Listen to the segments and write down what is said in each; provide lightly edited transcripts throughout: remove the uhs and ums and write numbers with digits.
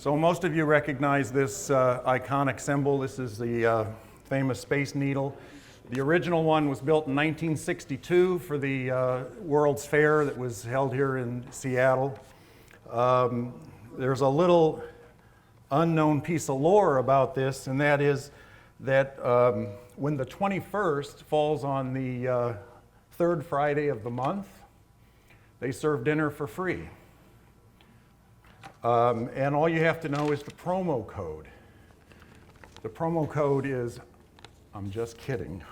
So most of you recognize this iconic symbol. This is the famous Space Needle. The original one was built in 1962 for the World's Fair that was held here in Seattle. There's a little unknown piece of lore about this, and that is that when the 21st falls on the third Friday of the month, they serve dinner for free. And all you have to know is the promo code. The promo code is, I'm just kidding.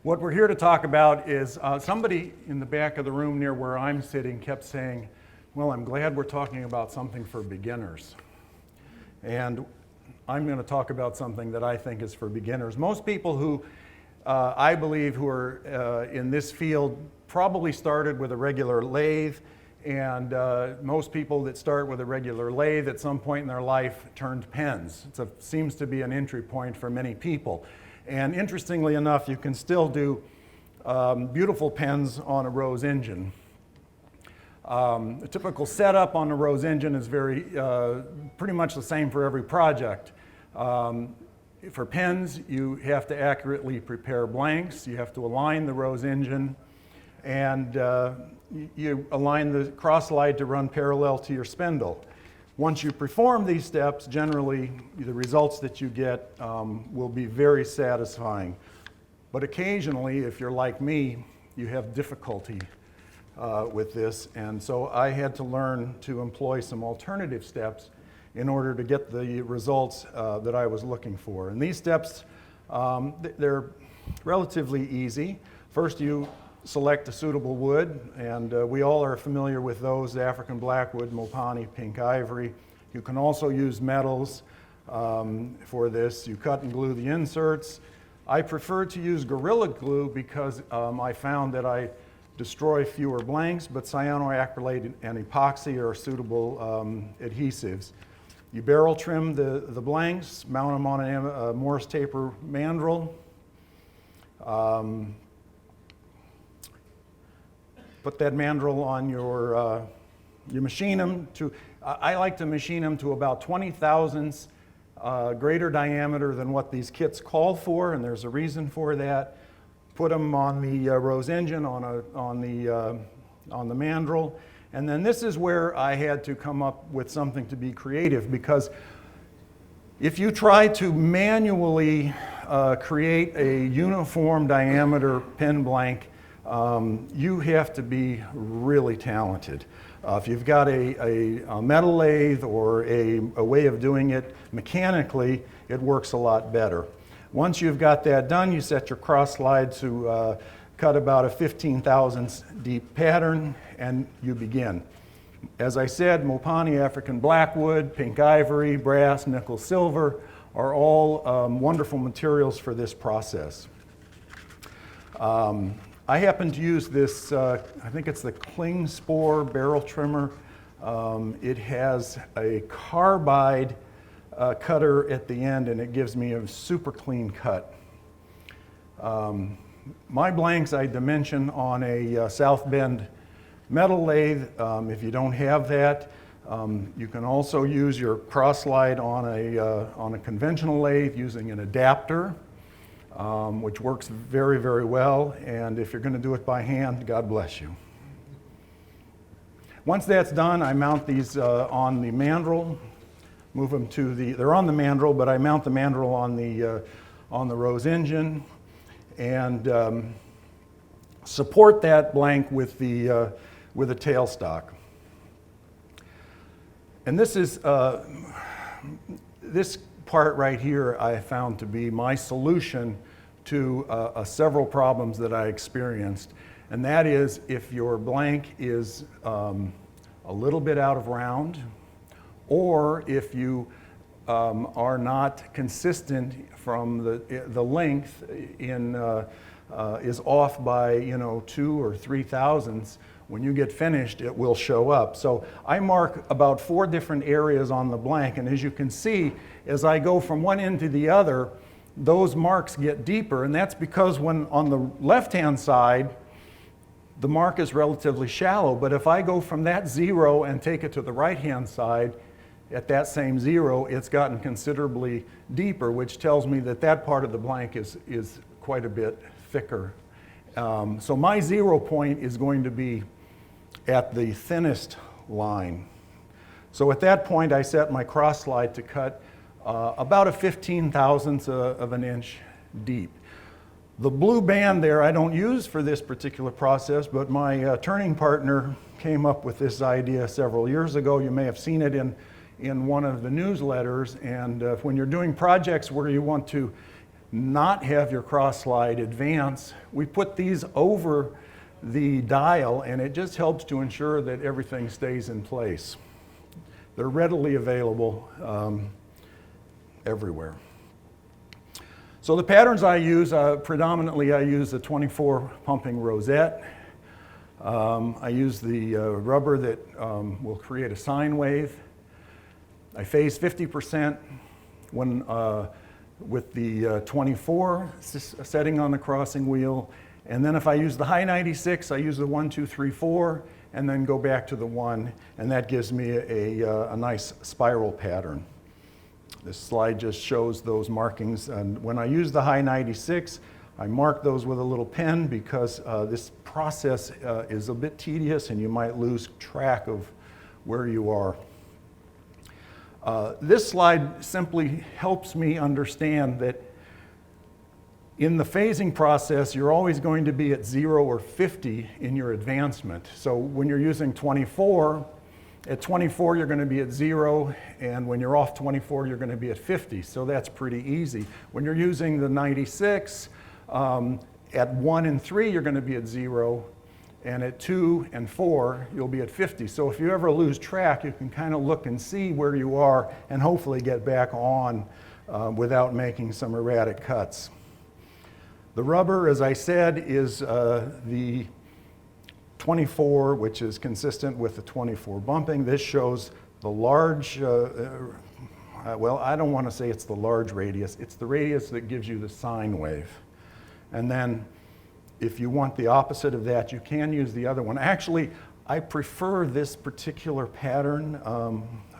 What we're here to talk about is somebody in the back of the room near where I'm sitting kept saying, well, I'm glad we're talking about something for beginners. And I'm going to talk about something that I think is for beginners. Most people who, I believe, who are in this field probably started with a regular lathe. And most people that start with a regular lathe at some point in their life turned pens. It seems to be an entry point for many people. And interestingly enough, you can still do beautiful pens on a Rose engine. The typical setup on a Rose engine is pretty much the same for every project. For pens, you have to accurately prepare blanks. You have to align the Rose engine, and you align the cross slide to run parallel to your spindle. Once you perform these steps, generally the results that you get will be very satisfying. But occasionally, if you're like me, you have difficulty with this, and so I had to learn to employ some alternative steps in order to get the results that I was looking for. And these steps, they're relatively easy. First, you select a suitable wood, and we all are familiar with those: African blackwood, Mopani, pink ivory. You can also use metals for this. You cut and glue the inserts. I prefer to use Gorilla Glue because I found that I destroy fewer blanks, but cyanoacrylate and epoxy are suitable adhesives. You barrel trim the blanks, mount them on a Morse taper mandrel. Put that mandrel on you machine them to, I like to machine them to about 20 thousandths greater diameter than what these kits call for, and there's a reason for that. Put them on the Rose engine on the mandrel, and then this is where I had to come up with something to be creative, because if you try to manually create a uniform diameter pen blank, you have to be really talented. If you've got a metal lathe or a way of doing it mechanically, it works a lot better. Once you've got that done, you set your cross slide to cut about a 15 thousandths deep pattern, and you begin. As I said, Mopani, African blackwood, pink ivory, brass, nickel, silver are all wonderful materials for this process. I happen to use this, I think it's the Kling Spore barrel trimmer. It has a carbide cutter at the end, and it gives me a super clean cut. My blanks I dimension on a South Bend metal lathe. If you don't have that, you can also use your cross slide on a conventional lathe using an adapter. Which works very, very well, and if you're going to do it by hand, God bless you. Once that's done, I mount these on the mandrel, move them to they're on the mandrel, but I mount the mandrel on the Rose engine, and support that blank with a tailstock. And this is this part right here I found to be my solution to several problems that I experienced. And that is, if your blank is a little bit out of round, or if you are not consistent from the length is off by 2 or 3 thousandths, when you get finished, it will show up. So I mark about 4 different areas on the blank, and as you can see, as I go from one end to the other, those marks get deeper, and that's because when on the left-hand side, the mark is relatively shallow, but if I go from that 0 and take it to the right-hand side, at that same 0, it's gotten considerably deeper, which tells me that that part of the blank is quite a bit thicker. So my 0 point is going to be at the thinnest line. So at that point, I set my cross slide to cut about a 15,000th of an inch deep. The blue band there I don't use for this particular process, but my turning partner came up with this idea several years ago. You may have seen it in one of the newsletters, and when you're doing projects where you want to not have your cross slide advance, we put these over the dial, and it just helps to ensure that everything stays in place. They're readily available everywhere. So the patterns I use, predominantly I use the 24 pumping Rosette. I use the rubber that will create a sine wave. I phase 50% when, with the 24 setting on the crossing wheel. And then if I use the high 96, I use the 1, 2, 3, 4, and then go back to the 1, and that gives me a nice spiral pattern. This slide just shows those markings, and when I use the high 96, I mark those with a little pen because this process is a bit tedious and you might lose track of where you are. This slide simply helps me understand that in the phasing process, you're always going to be at 0 or 50 in your advancement. So when you're using 24, at 24 you're going to be at 0, and when you're off 24 you're going to be at 50. So that's pretty easy. When you're using the 96, at 1 and 3 you're going to be at 0, and at 2 and 4 you'll be at 50. So if you ever lose track, you can kind of look and see where you are and hopefully get back on without making some erratic cuts. The rubber, as I said, is the 24, which is consistent with the 24 bumping. This shows the large, well, I don't want to say it's the large radius. It's the radius that gives you the sine wave. And then if you want the opposite of that, you can use the other one. Actually, I prefer this particular pattern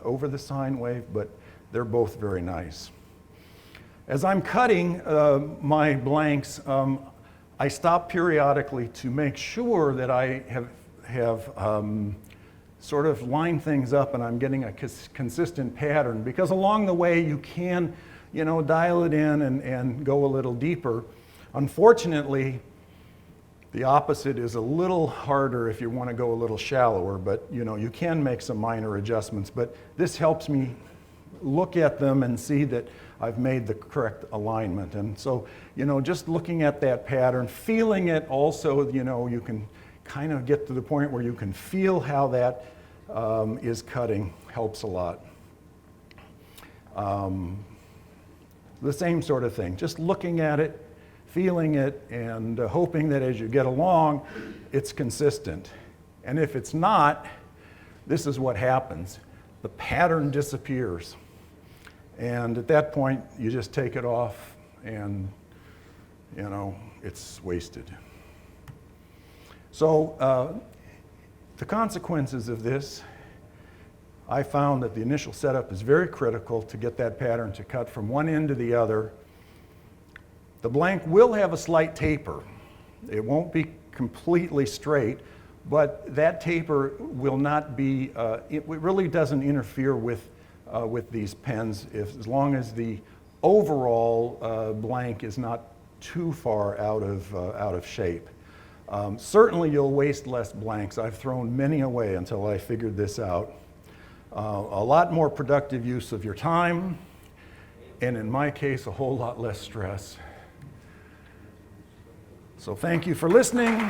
over the sine wave, but they're both very nice. As I'm cutting my blanks, I stop periodically to make sure that I have sort of lined things up and I'm getting a consistent pattern, because along the way you can, you know, dial it in and go a little deeper. Unfortunately, the opposite is a little harder if you want to go a little shallower, but you know, you can make some minor adjustments. But this helps me look at them and see that I've made the correct alignment. And so, you know, just looking at that pattern, feeling it also, you know, you can kind of get to the point where you can feel how that is cutting, helps a lot. The same sort of thing, just looking at it, feeling it, and hoping that as you get along, it's consistent. And if it's not, this is what happens. The pattern disappears. And at that point, you just take it off and, you know, it's wasted. So the consequences of this, I found that the initial setup is very critical to get that pattern to cut from one end to the other. The blank will have a slight taper. It won't be completely straight, but that taper will not be, it really doesn't interfere with these pens as long as the overall blank is not too far out of shape. Certainly you'll waste less blanks. I've thrown many away until I figured this out. A lot more productive use of your time, and in my case, a whole lot less stress. So thank you for listening.